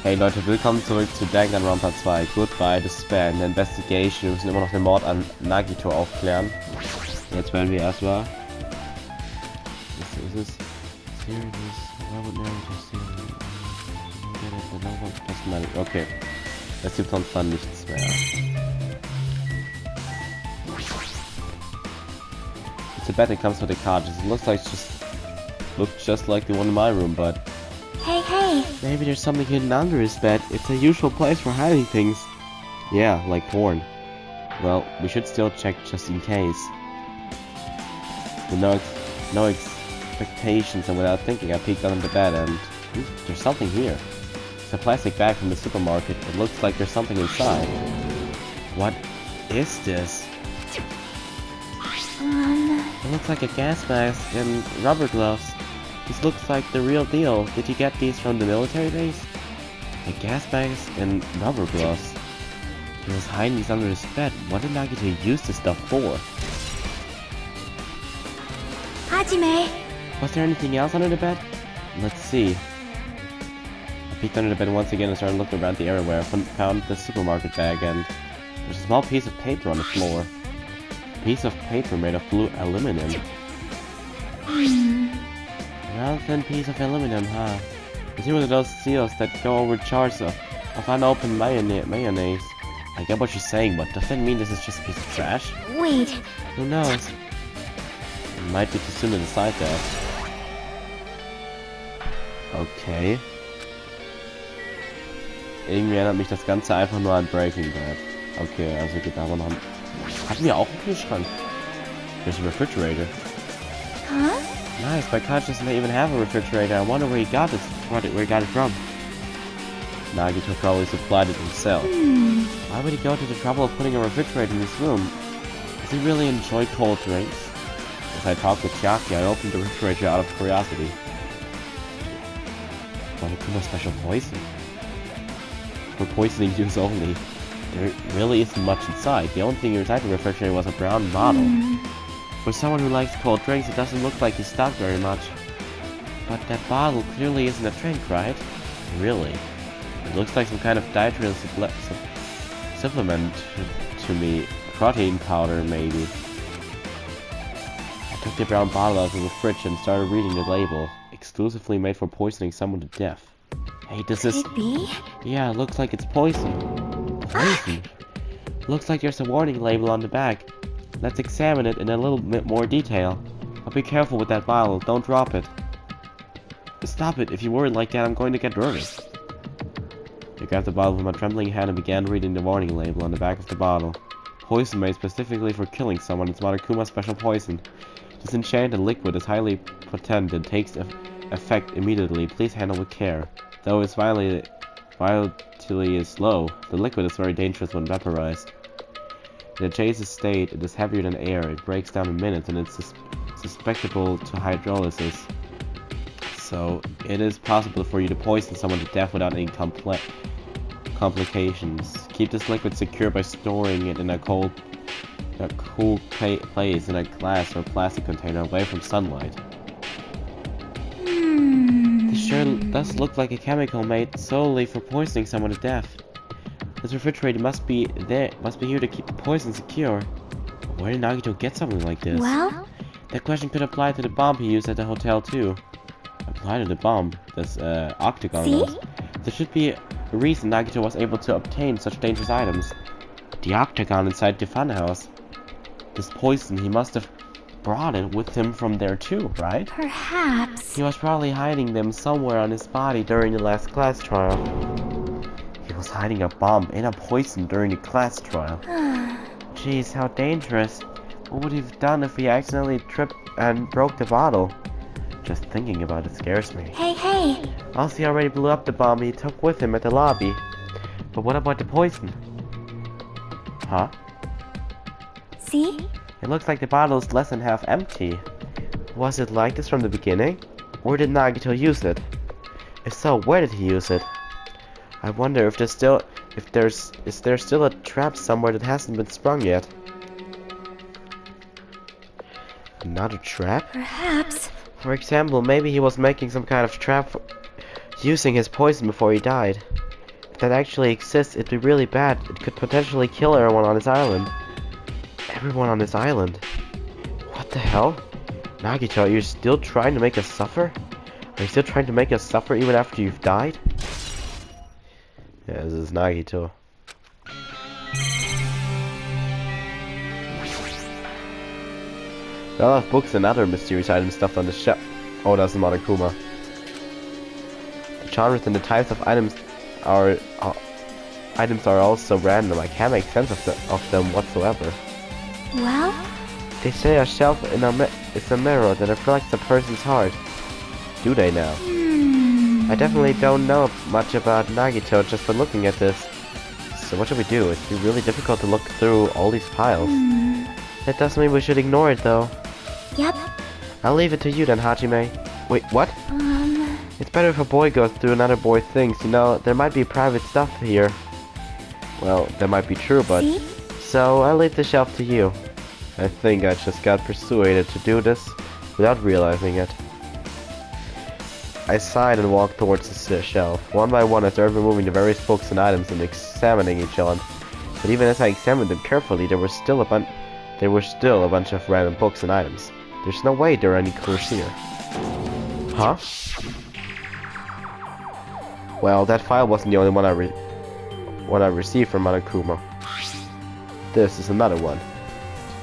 Hey Leute, willkommen zurück zu Danganronpa 2. Goodbye, Despair. In der Investigation. Wir müssen immer noch den Mord an Nagito aufklären. Jetzt werden wir erstmal. Was ist es? Okay. Es gibt sonst dann nichts mehr. It's a bed that comes with the couches. It looks just like the one in my room, but Hey! maybe there's something hidden under his bed. It's a usual place for hiding things. Yeah, like porn. Well, we should still check just in case. With no expectations and without thinking, I peeked under the bed and there's something here. It's a plastic bag from the supermarket. It looks like there's something inside. What is this? It looks like a gas mask and rubber gloves. This looks like the real deal. Did you get these from the military base? A gas mask and rubber gloves. He was hiding these under his bed. What did Nagito use this stuff for? Hajime! Was there anything else under the bed? Let's see. I peeked under the bed once again and started looking around the area where I found the supermarket bag, and there's a small piece of paper on the floor. A piece of paper made of blue aluminum. A round thin piece of aluminum, huh? It's one of those seals that go over jars of unopened mayonnaise. I get what you're saying, but does that mean this is just a piece of trash? Wait. Who knows? It might be too soon to decide that. Okay. Irgendwie erinnert mich das Ganze einfach nur an Breaking Bad. Okay, also geht da aber noch. Hatten wir auch einen Kühlschrank? There's a refrigerator. Huh? Nice, but Koch doesn't even have a refrigerator. I wonder where he got this. Where he got it from. Nagito probably supplied it himself. Why would he go to the trouble of putting a refrigerator in his room? Does he really enjoy cold drinks? As I talked with Byakuya, I opened the refrigerator out of curiosity. Byakuya special poison. For poisoning use only. There really isn't much inside. The only thing inside the refrigerator was a brown bottle. For someone who likes cold drinks, it doesn't look like he's stocked very much. But that bottle clearly isn't a drink, right? Really? It looks like some kind of dietary supplement to me. Protein powder, maybe. I took the brown bottle out of the fridge and started reading the label. Exclusively made for poisoning someone to death. Hey, does this... Could it be? Yeah, it looks like it's poison. Poison? Looks like there's a warning label on the back. Let's examine it in a little bit more detail. But be careful with that bottle, don't drop it. Stop it, if you worry like that I'm going to get nervous. I grabbed the bottle with my trembling hand and began reading the warning label on the back of the bottle. Poison made specifically for killing someone, it's Monokuma special poison. This enchanted liquid is highly potent and takes effect immediately. Please handle with care. Though its volatility is low, the liquid is very dangerous when vaporized. In a gaseous state, it is heavier than air, it breaks down in minutes, and it's susceptible to hydrolysis. So, it is possible for you to poison someone to death without any complications. Keep this liquid secure by storing it in a cool place in a glass or plastic container away from sunlight. This sure does look like a chemical made solely for poisoning someone to death. This refrigerator must be here to keep the poison secure. Where did Nagito get something like this? Well? That question could apply to the bomb he used at the hotel too. Apply to the bomb? This octagon. See? There should be a reason Nagito was able to obtain such dangerous items. The octagon inside the funhouse. This poison, he must have brought it with him from there too, right? Perhaps. He was probably hiding them somewhere on his body during the last class trial. He was hiding a bomb and a poison during the class trial. Jeez, how dangerous. What would he have done if he accidentally tripped and broke the bottle? Just thinking about it scares me. Hey! Also, he already blew up the bomb he took with him at the lobby. But what about the poison? Huh? See? It looks like the bottle is less than half empty. Was it like this from the beginning? Or did Nagito use it? If so, where did he use it? I wonder if is there still a trap somewhere that hasn't been sprung yet? Another trap? Perhaps. For example, maybe he was making some kind of trap for using his poison before he died. If that actually exists, it'd be really bad. It could potentially kill everyone on this island. Everyone on this island? What the hell? Nagito, are you still trying to make us suffer? Are you still trying to make us suffer even after you've died? Yeah, this is Nagito. There are a lot of books and other mysterious items stuffed on the shelf. Oh, that's Monokuma. The genres and the types of items are also random. I can't make sense of them whatsoever. Well? They say a shelf is a mirror that reflects a person's heart. Do they now? I definitely don't know much about Nagito just by looking at this. So what should we do? It'd be really difficult to look through all these piles. That doesn't mean we should ignore it though. Yep. I'll leave it to you then, Hajime. Wait, what? It's better if a boy goes through another boy's things, you know, there might be private stuff here. Well, that might be true, but... See? So, I'll leave the shelf to you. I think I just got persuaded to do this without realizing it. I sighed and walked towards the shelf. One by one I started removing the various books and items and examining each one. But even as I examined them carefully, there were still a bunch of random books and items. There's no way there are any clues here. Huh? Well, that file wasn't the only one I received from Monokuma. This is another one.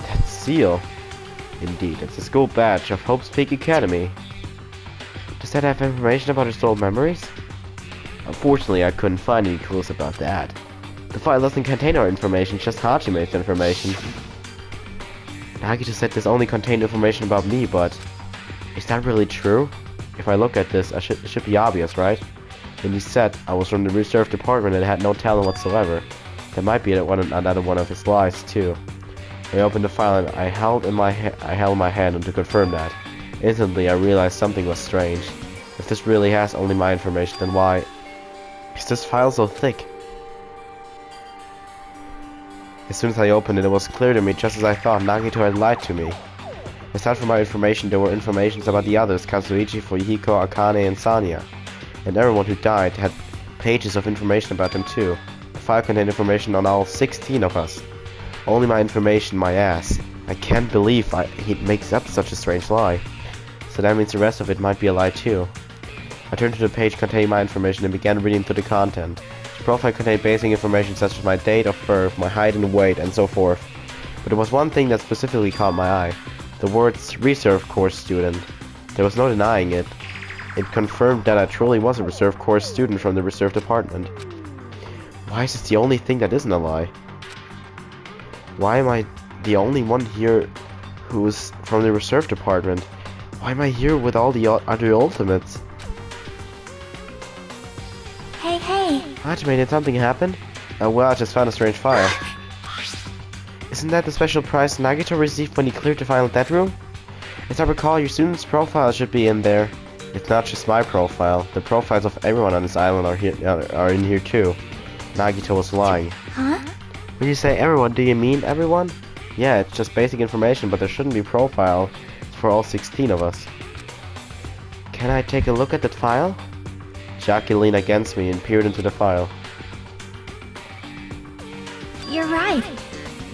That seal. Indeed, it's a school badge of Hope's Peak Academy. Does that have information about her stolen memories? Unfortunately, I couldn't find any clues about that. The file doesn't contain our information, just Hajime's information. Nagito said this only contained information about me, but... is that really true? If I look at this, it should be obvious, right? When he said I was from the reserve department and had no talent whatsoever. That might be another one of his lies, too. I opened the file and I held my hand to confirm that. Instantly, I realized something was strange. If this really has only my information, then why is this file so thick? As soon as I opened it, it was clear to me, just as I thought, Nagito had lied to me. Aside from my information, there were informations about the others, Kazuichi, Fuyuhiko, Akane, and Sanya. And everyone who died had pages of information about them too. The file contained information on all 16 of us. Only my information, my ass. I can't believe he makes up such a strange lie. So that means the rest of it might be a lie too. I turned to the page containing my information and began reading through the content. The profile contained basic information such as my date of birth, my height and weight, and so forth. But there was one thing that specifically caught my eye. The words reserve course student. There was no denying it. It confirmed that I truly was a reserve course student from the reserve department. Why is this the only thing that isn't a lie? Why am I the only one here who's from the reserve department? Why am I here with all the other ultimates? Hey, hey! Hajime, did something happen? Well, I just found a strange file. Isn't that the special prize Nagito received when he cleared the final dead room? As I recall, your student's profile should be in there. It's not just my profile. The profiles of everyone on this island are in here too. Nagito was lying. Huh? When you say everyone, do you mean everyone? Yeah, it's just basic information, but there shouldn't be profile for all 16 of us. Can I take a look at that file? Jackie leaned against me and peered into the file. You're right.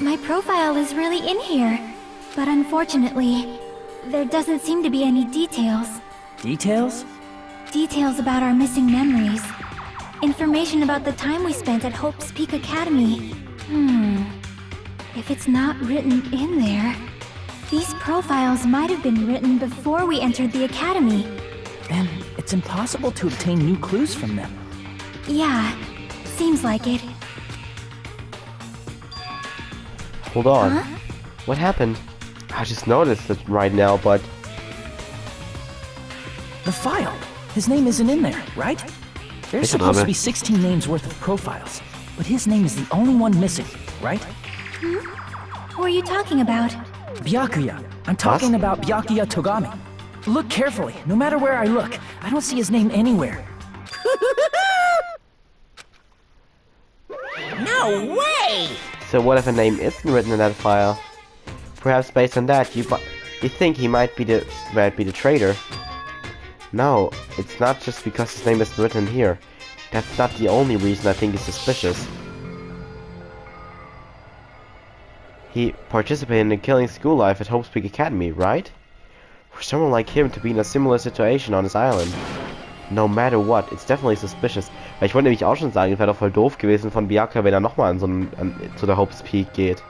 My profile is really in here. But unfortunately, there doesn't seem to be any details. Details? Details about our missing memories. Information about the time we spent at Hope's Peak Academy. If it's not written in there, these profiles might have been written before we entered the academy. Then it's impossible to obtain new clues from them. Yeah, seems like it. Hold on. Huh? What happened? I just noticed it right now, but... The file! His name isn't in there, right? There's It's supposed not. to be 16 names worth of profiles, but his name is the only one missing, right? Who are you talking about? Byakuya. I'm talking about Byakuya Togami. Look carefully. No matter where I look, I don't see his name anywhere. No way! So what if a name isn't written in that file? Perhaps based on that, you think he might be the traitor. No, it's not just because his name is written here. That's not the only reason I think he's suspicious. He participated in the killing school life at Hope's Peak Academy, right? For someone like him to be in a similar situation on his island. No matter what, it's definitely suspicious. Weil ich wollte nämlich auch schon sagen, es wäre doch voll doof gewesen von Byakuya, wenn er nochmal an so zu der Hope's Peak geht.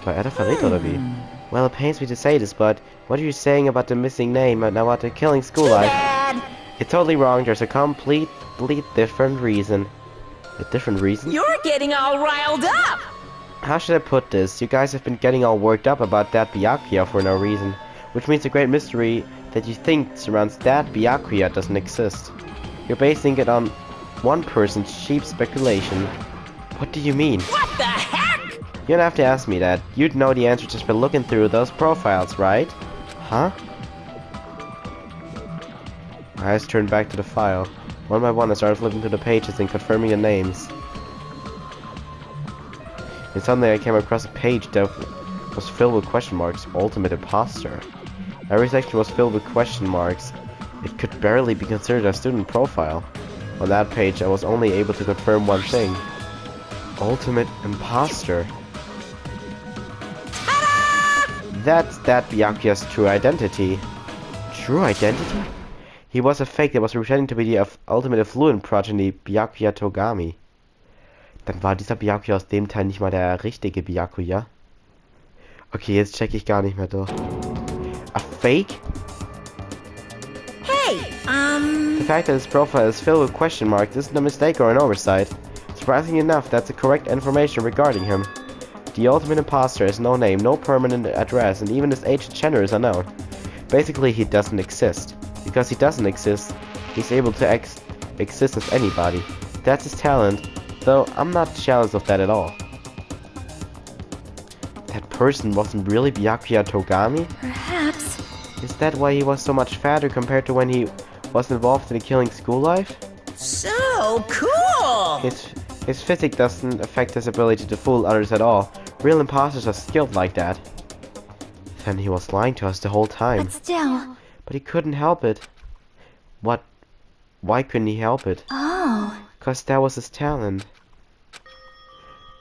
War er der Verräter oder wie? Well, it pains me to say this, but what are you saying about the missing name and about the killing school life? You're totally wrong. There's a completely different reason. A different reason? You're getting all riled up! How should I put this? You guys have been getting all worked up about that Byakuya for no reason. Which means the great mystery that you think surrounds that Byakuya doesn't exist. You're basing it on one person's cheap speculation. What do you mean? What the heck? You don't have to ask me that. You'd know the answer just by looking through those profiles, right? Huh? My eyes turned back to the file. One by one I started flipping through the pages and confirming the names. And suddenly I came across a page that was filled with question marks. Ultimate imposter. Every section was filled with question marks. It could barely be considered a student profile. On that page I was only able to confirm one thing. Ultimate imposter. That's that Byakuya's true identity. True identity? He was a fake that was pretending to be the ultimate affluent progeny Byakuya Togami. Dann war dieser Byakuya aus dem Teil nicht mal der richtige Byakuya. Okay, jetzt check ich gar nicht mehr durch. A fake? Hey, The fact that his profile is filled with question marks isn't a mistake or an oversight. Surprisingly enough, that's the correct information regarding him. The ultimate imposter has no name, no permanent address, and even his age and gender is unknown. Basically, he doesn't exist. Because he doesn't exist, he's able to exist as anybody. That's his talent, though I'm not jealous of that at all. That person wasn't really Byakuya Togami? Perhaps. Is that why he was so much fatter compared to when he was involved in the killing school life? so cool! His physique doesn't affect his ability to fool others at all. Real imposters are skilled like that. Then he was lying to us the whole time. But still. But he couldn't help it. What? Why couldn't he help it? Oh. 'Cause that was his talent.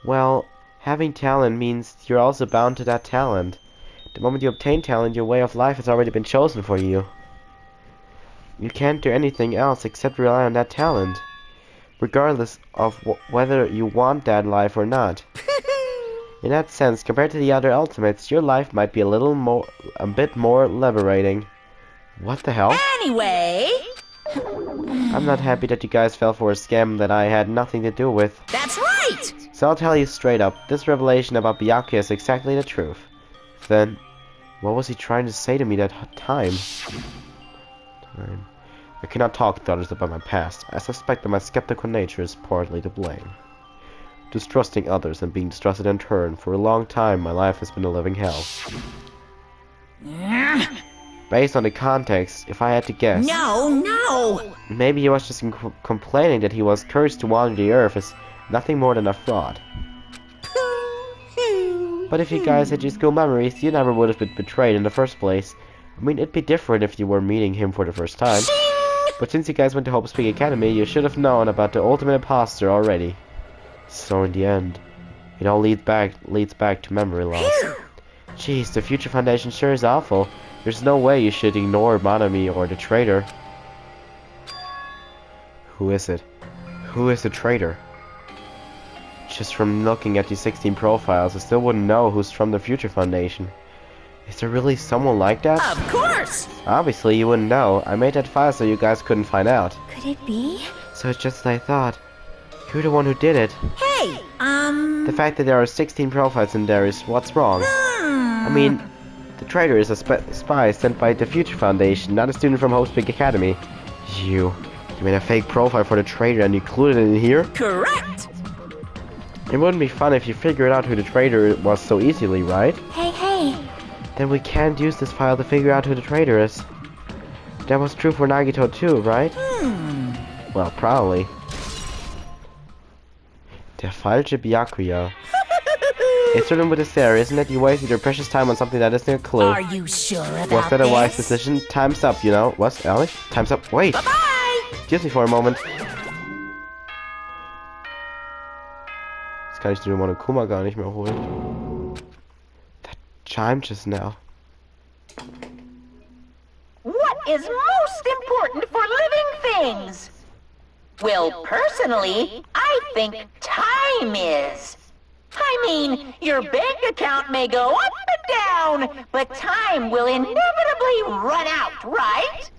Well, having talent means you're also bound to that talent. The moment you obtain talent, your way of life has already been chosen for you. You can't do anything else except rely on that talent. Regardless of whether you want that life or not. In that sense, compared to the other ultimates, your life might be a bit more liberating. What the hell? Anyway, I'm not happy that you guys fell for a scam that I had nothing to do with. that's right! So I'll tell you straight up, this revelation about Byakuya is exactly the truth. Then, what was he trying to say to me that time? I cannot talk to others about my past. I suspect that my skeptical nature is partly to blame. Distrusting others and being distrusted in turn, for a long time my life has been a living hell. Based on the context, if I had to guess, No! maybe he was just complaining that he was cursed to wander the earth as nothing more than a fraud. But if you guys had your school memories, you never would have been betrayed in the first place. I mean, it'd be different if you were meeting him for the first time. But since you guys went to Hope's Peak Academy, you should have known about the ultimate imposter already. So in the end, it all leads back to memory loss. Jeez, the Future Foundation sure is awful. There's no way you should ignore Monami or the traitor. Who is it? Who is the traitor? Just from looking at the 16 profiles, I still wouldn't know who's from the Future Foundation. Is there really someone like that? Of course! Obviously you wouldn't know. I made that file so you guys couldn't find out. Could it be? So it's just as I thought. You're the one who did it. Hey, The fact that there are 16 profiles in there is what's wrong. I mean, the traitor is a spy sent by the Future Foundation, not a student from Hope's Peak Academy. You made a fake profile for the traitor and you included it in here? correct! It wouldn't be fun if you figured out who the traitor was so easily, right? Hey. Then we can't use this file to figure out who the traitor is. That was true for Nagito too, right? Well, probably. Der falsche Byakuya. It's written with this there, isn't it? You wasted your precious time on something that isn't a clue. Are you sure about Was that a wise this? decision? Time's up, you know. What's Alex? Time's up. Wait! Bye-bye! Excuse me for a moment. Jetzt kann ich den Monokuma gar nicht mehr holen. That chimed just now. What is most important for living things? Well, personally, I think time is. I mean, your bank account may go up and down, but time will inevitably run out, right?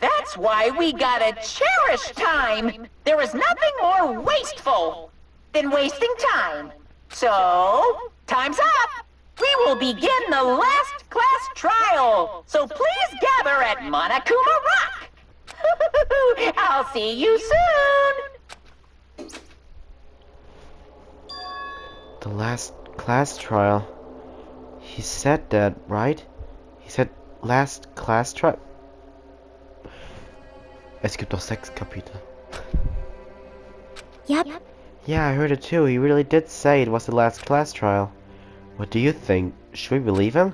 That's why we gotta cherish time. There is nothing more wasteful than wasting time. So, time's up. We will begin the last class trial. So please gather at Monokuma Rock. I'll see you soon. The last class trial. He said that, right? He said last class trial. Es gibt doch 6 Kapitel. Yep. Yeah, I heard it too. He really did say it was the last class trial. What do you think? Should we believe him?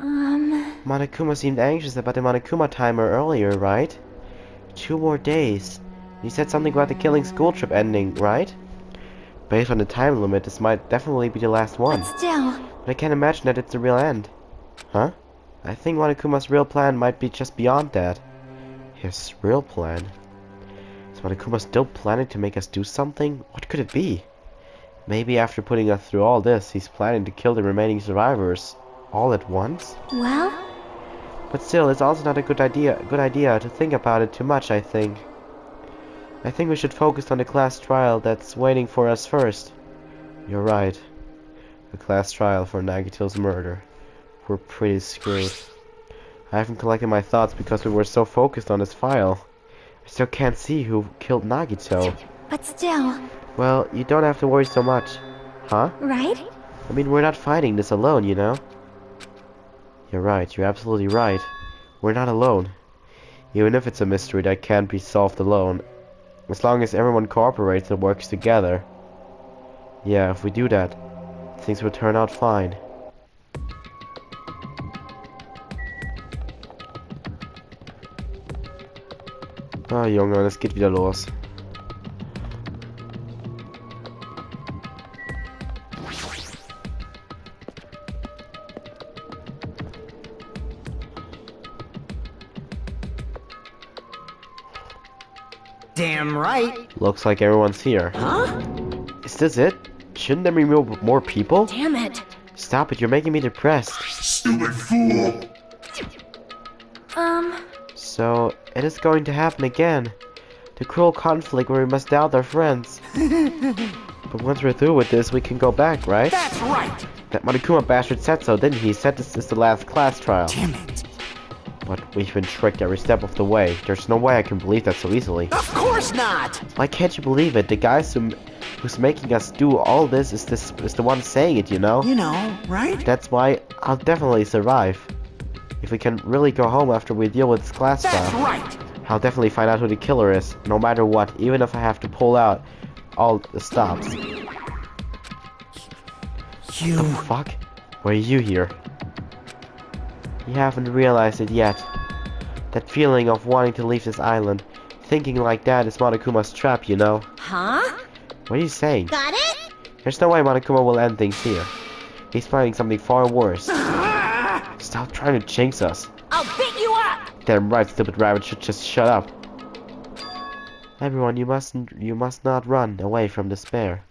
Monokuma seemed anxious about the Monokuma timer earlier, right? 2 more days. He said something about the killing school trip ending, right? Based on the time limit, this might definitely be the last one. But still... But I can't imagine that it's the real end. Huh? I think Monokuma's real plan might be just beyond that. His real plan? Is Monokuma still planning to make us do something? What could it be? Maybe after putting us through all this, he's planning to kill the remaining survivors all at once? Well? But still, it's also not a good idea to think about it too much, I think. I think we should focus on the class trial that's waiting for us first. You're right. The class trial for Nagito's murder. We're pretty screwed. I haven't collected my thoughts because we were so focused on this file. I still can't see who killed Nagito. But still... Well, you don't have to worry so much. Huh? Right? I mean, we're not fighting this alone, you know? You're right, you're absolutely right. We're not alone. Even if it's a mystery that can't be solved alone. As long as everyone cooperates and works together. Yeah, if we do that, things will turn out fine. Ah, Junge, es geht wieder los. Damn right. Looks like everyone's here. Huh? Is this it? Shouldn't there be more people? Damn it. Stop it, you're making me depressed. Stupid fool! So, it is going to happen again. The cruel conflict where we must doubt our friends. But once we're through with this, we can go back, right? That's right. That Monokuma bastard said so, didn't he? He said this is the last class trial. Damn it. But we've been tricked every step of the way. There's no way I can believe that so easily. Of course not. Why can't you believe it? The guy who's making us do all this is the one saying it, you know? You know, right? That's why I'll definitely survive. If we can really go home after we deal with this class That's trial, right. I'll definitely find out who the killer is, no matter what, even if I have to pull out all the stops. You... Fuck? Why are you here? You haven't realized it yet. That feeling of wanting to leave this island, thinking like that is Monokuma's trap, you know? Huh? What are you saying? Got it? There's no way Monokuma will end things here. He's planning something far worse. Stop trying to jinx us. I'll beat you up! Damn right, stupid rabbit should just shut up. Everyone, you must not run away from despair.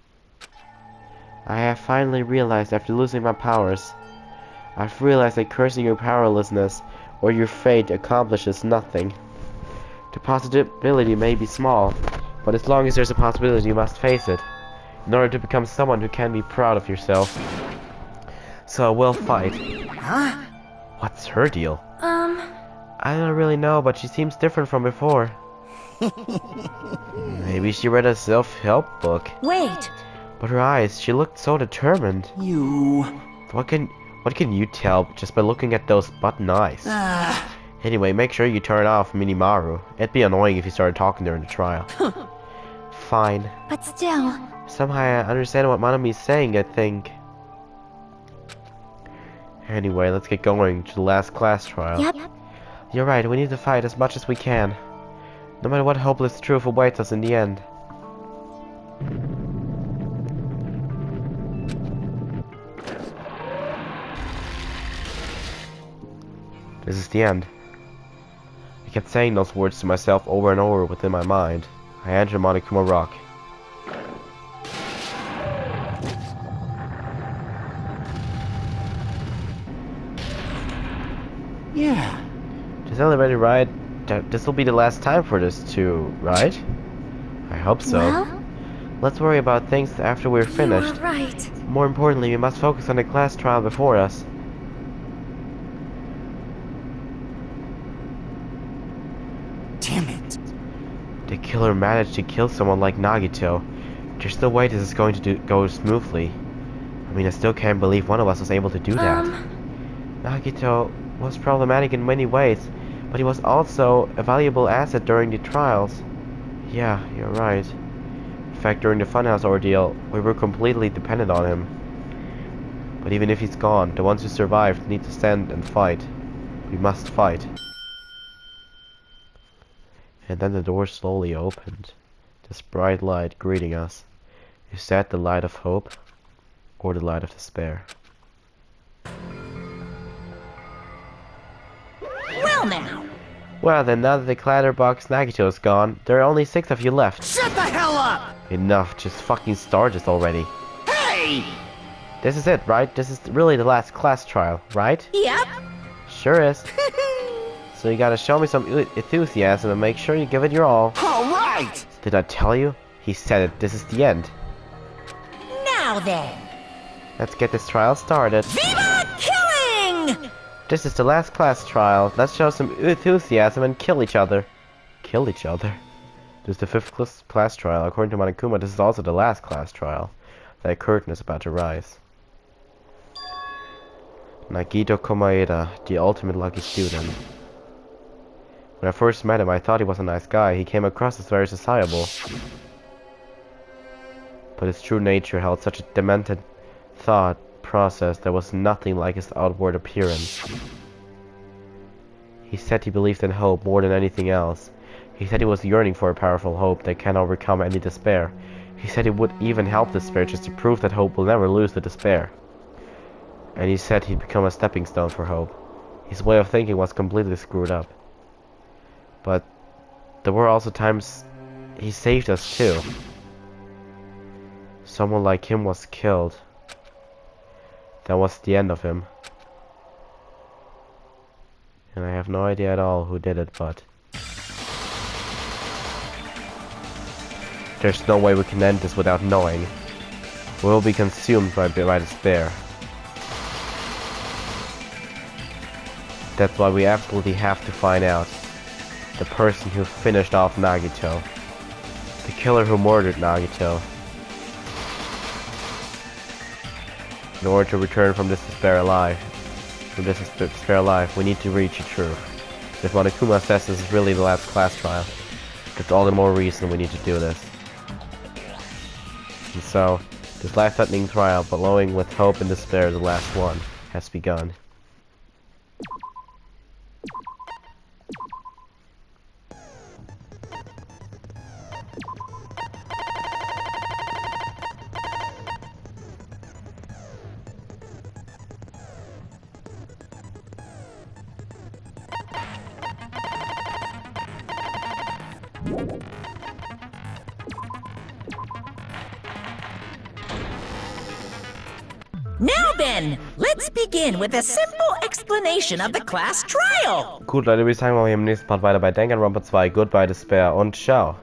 I have finally realized after losing my powers. I've realized that cursing your powerlessness or your fate accomplishes nothing. The possibility may be small, but as long as there's a possibility, you must face it. In order to become someone who can be proud of yourself. So we'll fight. Huh? What's her deal? I don't really know, but she seems different from before. Maybe she read a self-help book. Wait. But her eyes, she looked so determined. You... What can you tell just by looking at those button eyes? Anyway, make sure you turn off Minimaru. It'd be annoying if you started talking during the trial. Fine. But still... Somehow I understand what Manami's saying, I think. Anyway, let's get going to the last class trial. Yep. You're right, we need to fight as much as we can. No matter what hopeless truth awaits us in the end. This is the end. I kept saying those words to myself over and over within my mind. I entered Monokuma Rock. Yeah. Just already right. This will be the last time for this too, right? I hope so. Well, Let's worry about things after we're finished. you are right. More importantly, we must focus on the class trial before us. Damn it. The killer managed to kill someone like Nagito. There's no way this is going to go smoothly. I mean, I still can't believe one of us was able to do that. Nagito was problematic in many ways, but he was also a valuable asset during the trials. Yeah, you're right. In fact, during the Funhouse ordeal, we were completely dependent on him. But even if he's gone, the ones who survived need to stand and fight. We must fight. And then the door slowly opened. This bright light greeting us. Is that the light of hope? Or the light of despair? Well now, Well then, now that the Clatterbox Nagito is gone, there are only 6 of you left. Shut the hell up! Enough, just fucking start this already. Hey! This is it, right? This is really the last class trial, right? yep. Sure is. So you gotta show me some enthusiasm and make sure you give it your all. Alright! Did I tell you? He said it. This is the end. Now then, Let's get this trial started. Viva Killing! This is the last class trial. Let's show some enthusiasm and kill each other. Kill each other? This is the 5th class trial. According to Monokuma, this is also the last class trial. That curtain is about to rise. Nagito Komaeda, the ultimate lucky student. When I first met him, I thought he was a nice guy. He came across as very sociable. But his true nature held such a demented thought process that was nothing like his outward appearance. He said he believed in hope more than anything else. He said he was yearning for a powerful hope that can overcome any despair. He said he would even help despair just to prove that hope will never lose to despair. And he said he'd become a stepping stone for hope. His way of thinking was completely screwed up. But there were also times he saved us too. Someone like him was killed. That was the end of him. And I have no idea at all who did it, but there's no way we can end this without knowing. We'll be consumed by despair. That's why we absolutely have to find out. The person who finished off Nagito. The killer who murdered Nagito. In order to return from this despair alive, we need to reach the truth. If Monokuma says this is really the last class trial, that's all the more reason we need to do this. And so, this life-threatening trial, glowing with hope and despair, the last one, has begun. Now then, let's begin with a simple explanation of the class trial. Gut, Leute, würde ich sagen, machen wir im nächsten Part weiter bei Danganronpa 2. Goodbye Despair und ciao.